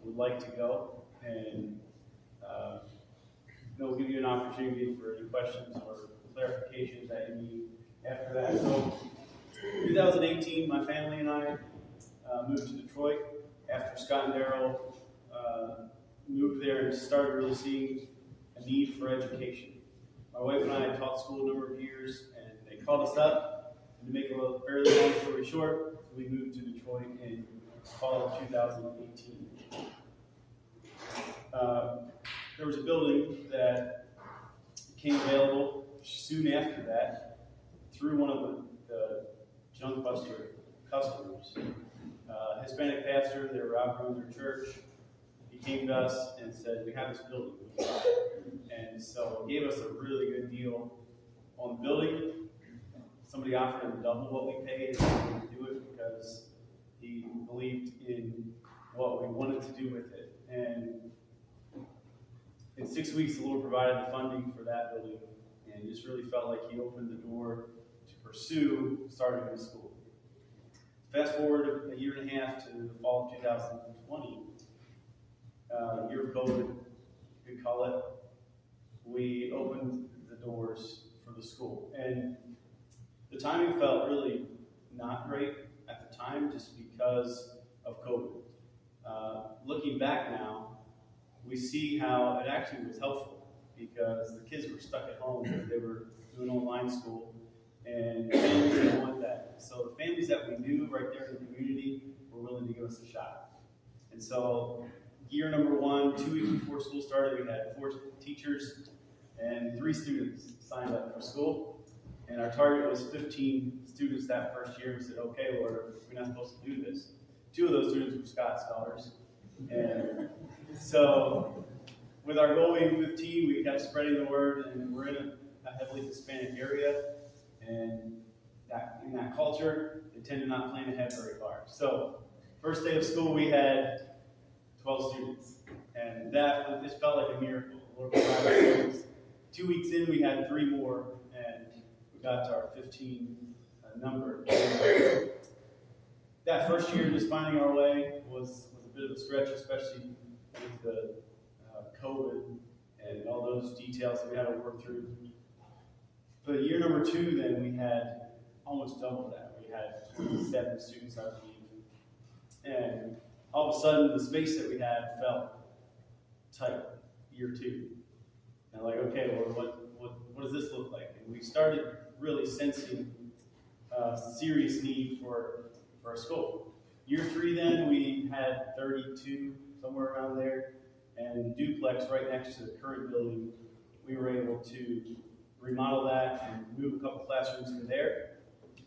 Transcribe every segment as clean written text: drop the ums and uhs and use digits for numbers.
would like to go, and they'll give you an opportunity for any questions or clarifications that you need after that. So, 2018, my family and I moved to Detroit after Scott and Daryl moved there and started really seeing a need for education. My wife and I had taught school a number of years, and they called us up. And to make a fairly long story short, we moved to Detroit in fall of 2018. There was a building that became available soon after that through one of the Junk Buster customers. Hispanic pastor, they were outgrowing their church. He came to us and said, "We have this building." And so he gave us a really good deal on the building. Somebody offered him double what we paid, and he wanted to do it because he believed in what we wanted to do with it. And in 6 weeks, the Lord provided the funding for that building, and just really felt like He opened the door to pursue starting a school. Fast forward a year and a half to the fall of 2020, year of COVID, you could call it. We opened the doors for the school, and the timing felt really not great at the time, just because of COVID. Looking back now, we see how it actually was helpful, because the kids were stuck at home. They were doing online school, and families didn't want that. So the families that we knew right there in the community were willing to give us a shot. And so year number one, 2 weeks before school started, we had 4 teachers and 3 students signed up for school. And our target was 15 students that first year. We said, "Okay, Lord, we're not supposed to do this." 2 of those students were Scott scholars. And so with our goal being 15, we kept spreading the word, and we're in a heavily Hispanic area. And in that culture, they tend to not plan ahead very far. So first day of school, we had 12 students. And that just felt like a miracle. The Lord provided students. 2 weeks in, we had 3 more, and we got to our 15 number. And that first year, just finding our way was a bit of a stretch, especially with the COVID and all those details that we had to work through. But year number 2, then, we had almost double that. We had 27 students, I believe. And all of a sudden, the space that we had felt tight, year 2. And like, okay, Lord, what does this look like? And we started really sensing serious need for a school. Year 3, then, we had 32, somewhere around there, and duplex right next to the current building. We were able to remodel that and move a couple classrooms in there.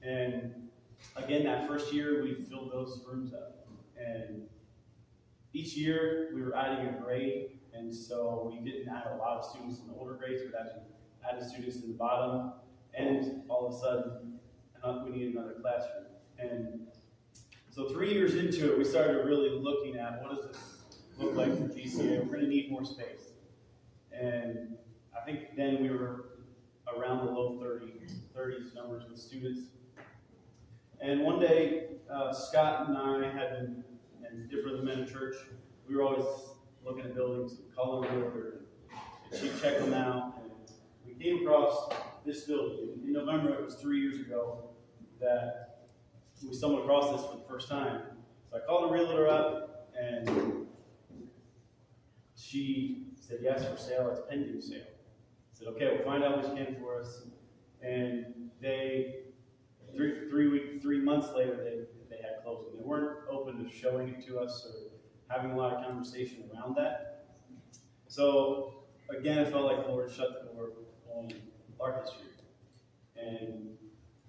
And again, that first year, we filled those rooms up. And each year, we were adding a grade, and so we didn't add a lot of students in the older grades, but actually added students in the bottom, and all of a sudden, we needed another classroom. And so 3 years into it, we started really looking at, what does this look like for GCA? We're going to need more space. And I think then we were around the low 30s numbers with students. And one day, Scott and I had been, and different men in church, we were always looking at buildings, calling the realtor, and she'd check them out. And we came across this building. In November, it was 3 years ago, that we stumbled across this for the first time. So I called the realtor up, and she said, "Yes, for sale, it's pending sale." I said, "Okay, we'll find out what you can for us." And they, 3 months later, they had closing. They weren't open to showing it to us or having a lot of conversation around that. So again, I felt like the Lord shut the door on Larkin Street. And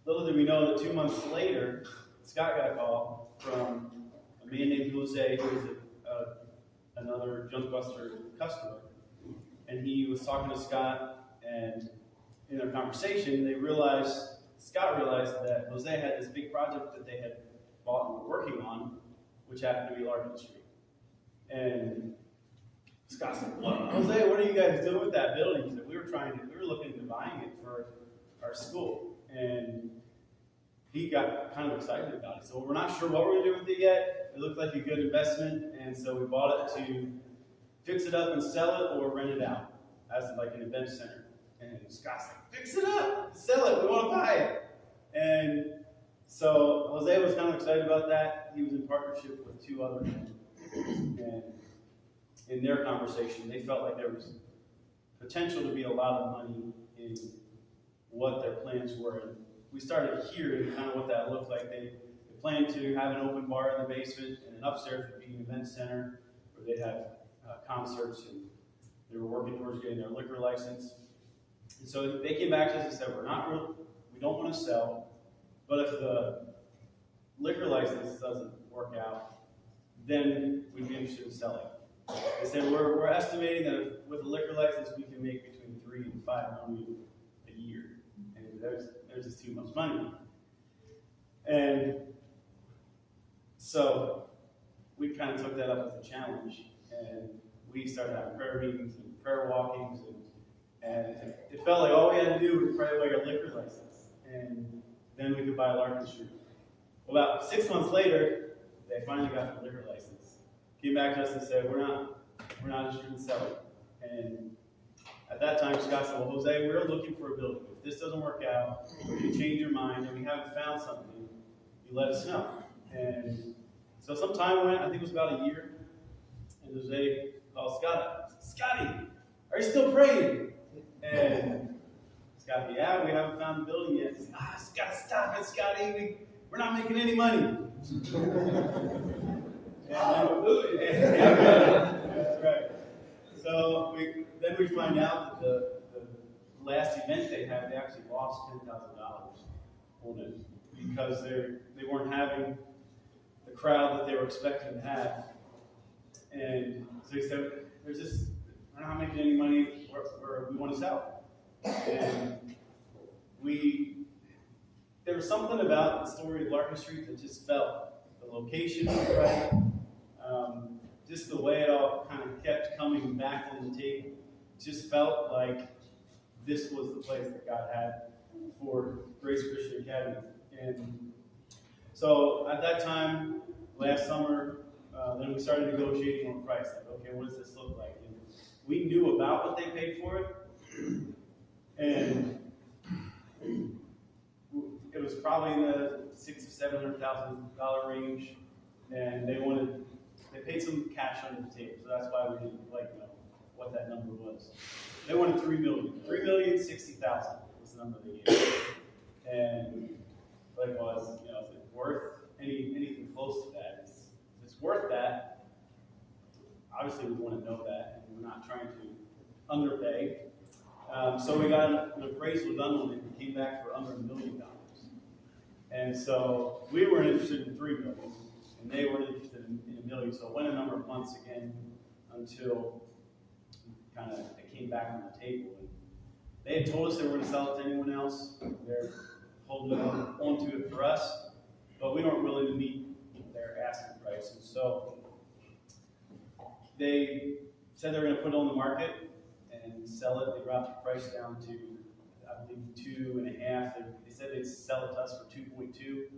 little did we know that 2 months later, Scott got a call from a man named Jose, who was another Junk Buster customer. And he was talking to Scott, and in their conversation, Scott realized that Jose had this big project that they had bought and were working on, which happened to be Larkin Street. And Scott said, Jose, what are you guys doing with that building? He said, we were looking into buying it for our school. And he got kind of excited about it. So we're not sure what we're going to do with it yet. it looked like a good investment, and so we bought it to fix it up and sell it or rent it out as like an event center. And Scott's like, fix it up, sell it, we want to buy it. And so Jose was kind of excited about that. He was in partnership with two other men. And in their conversation, they felt like there was potential to be a lot of money in what their plans were. And we started hearing kind of what that looked like. They planned to have an open bar in the basement, and an upstairs would be an event center where they'd have concerts, and they were working towards getting their liquor license. And so they came back to us and said, we don't want to sell, but if the liquor license doesn't work out, then we'd be interested in selling. They said, we're estimating that with a liquor license, we can make between $3 and $5 million a year. And there's just too much money. And so we kind of took that up as a challenge, and we started having prayer meetings and prayer walkings, and it felt like all we had to do was pray away our liquor license, and then we could buy Larkin Street. Well, about 6 months later, they finally got the liquor license. Came back to us and said, we're not interested in selling. And at that time, Scott said, well, Jose, we're looking for a building. If this doesn't work out, if you change your mind and we haven't found something, you let us know. And so some time went, I think it was about a year, and Jose called Scotty, are you still praying? And Scotty, yeah, we haven't found the building yet. He said, Scott, stop it, Scotty, we're not making any money. That's right. So then we find out that the last event they had, they actually lost $10,000 on it because they weren't having the crowd that they were expecting to have. And so he said, we're not making any money, we want to sell. And there was something about the story of Larkin Street that just felt, the location was right, just the way it all kind of kept coming back on the table. Just felt like this was the place that God had for Grace Christian Academy. And so at that time, last summer, then we started negotiating on price. Like, okay, what does this look like? And we knew about what they paid for it, and it was probably in the $600,000 to $700,000 range. And they paid some cash under the table, so that's why we didn't know what that number was. They wanted $3 million. $3,060,000 was the number they gave. And likewise, is it worth anything close to that? If it's worth that, obviously we want to know that, and we're not trying to underpay. So we got an appraisal done on it, and came back for under $1 million. And so we weren't interested in $3 million, and they weren't interested in $1 million. So it went a number of months again until kind of it came back on the table. And they had told us they were going to sell it to anyone else. They're holding on to it for us, but we weren't willing to meet their asking price. And so they said they were going to put it on the market and sell it. They dropped the price down to, I believe, 2.5. They said they'd sell it to us for 2.2.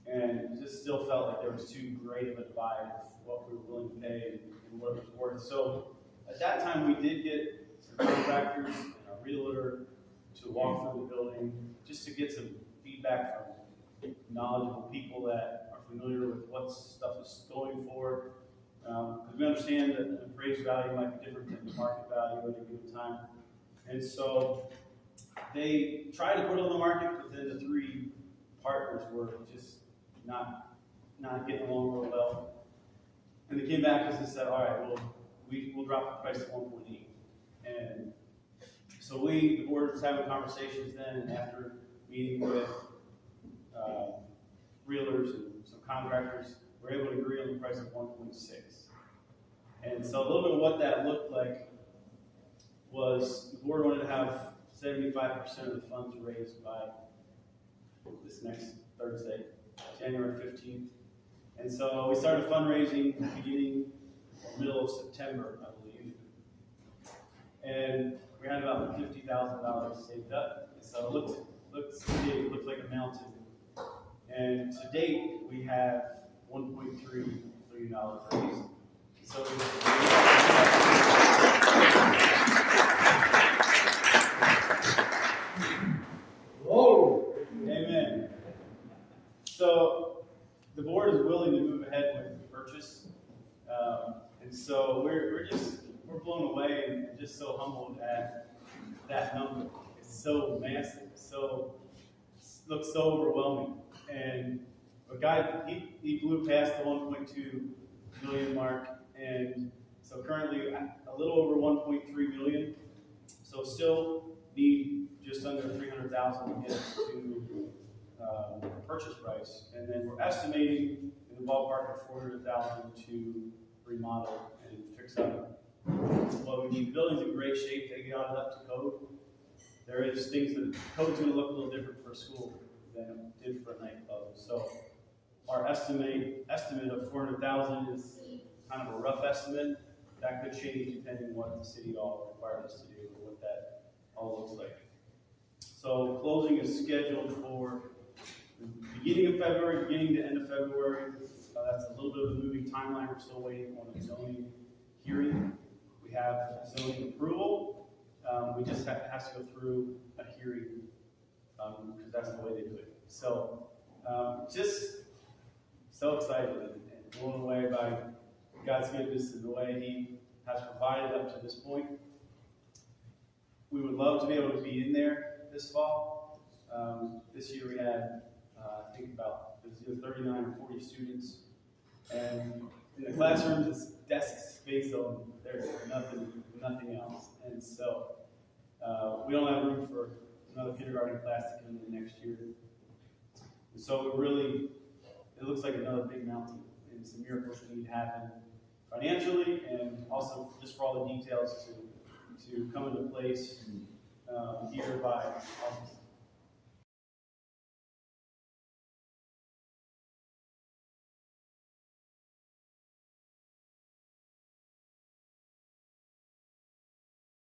And it just still felt like there was too great of a divide of what we were willing to pay and what it was worth. So at that time, we did get some contractors and a realtor to walk through the building just to get some feedback from knowledgeable people that are familiar with what stuff is going for. Because we understand that an appraised value might be different than the market value at a given time. And so they tried to put it on the market, but then the three partners were just not getting along real well. And they came back to us and said, all right, we'll drop the price to 1.8. And so the board was having conversations then, and after meeting with realtors and some contractors, we were able to agree on the price of 1.6. And so a little bit of what that looked like was the board wanted to have 75% of the funds raised by this next Thursday, January 15th. And so we started fundraising beginning middle of September, I believe. And we had about $50,000 saved up. And so it looked like a mountain. And to date, we have $1.3 million raise. So whoa, amen. So the board is willing to move ahead with the purchase, and so we're blown away and just so humbled at that number. It's so massive, looks so overwhelming, but God, he blew past the 1.2 million mark, and so currently a little over 1.3 million. So still need just under 300,000 to get to purchase price, and then we're estimating in the ballpark of 400,000 to remodel and fix up what we need. The building's in great shape. They got it up to code. There is things that code's going to look a little different for a school than it did for a nightclub. So our estimate of 400,000 is kind of a rough estimate. That could change depending on what the city all requires us to do or what that all looks like. So closing is scheduled for the beginning of February, beginning to end of February. That's a little bit of a moving timeline. We're still waiting on a zoning hearing. We have zoning approval. We just have to go through a hearing because that's the way they do it. So just so excited and blown away by God's goodness and the way He has provided up to this point. We would love to be able to be in there this fall. This year we had, I think about 39 or 40 students, and in the classrooms it's desk space only. There's nothing else, and so we don't have room for another kindergarten class to come in next year. And so it looks like another big mountain, and some miracles that need to happen financially, and also just for all the details to come into place here by